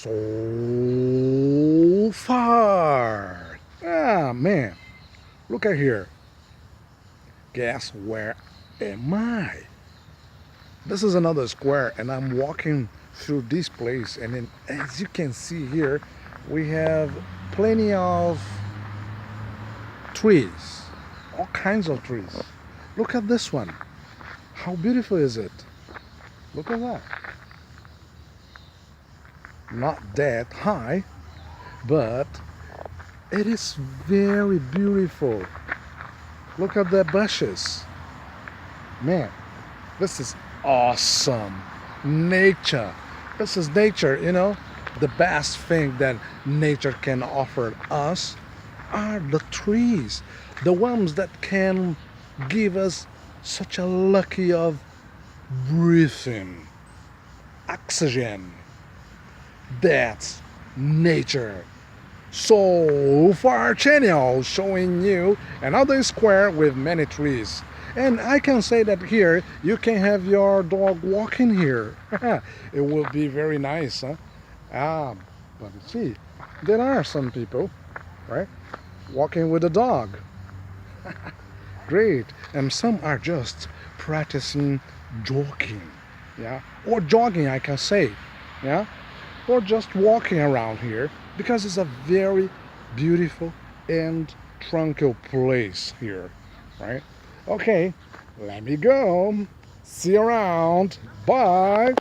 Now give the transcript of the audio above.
so far. Ah, man, look at here. Guess where am I? This is another square, and I'm walking through this place, and then as you can see here, we have plenty of trees, all kinds of trees. Look at this one. How beautiful is it? Look at that. Not that high, but it is very beautiful. Look at the bushes. Man, this is awesome. Nature. This is nature, you know. The best thing that nature can offer us are the trees. The ones that can give us such a lucky of breathing, oxygen. That's nature. So far channel showing you another square with many trees. And I can say that here you can have your dog walking here. It will be very nice, huh? But see, there are some people, right, walking with a dog. Great. And some are just practicing jogging, yeah, or jogging, I can say, yeah, or just walking around here because it's a very beautiful and tranquil place here, right? Okay, let me go. See you around. Bye.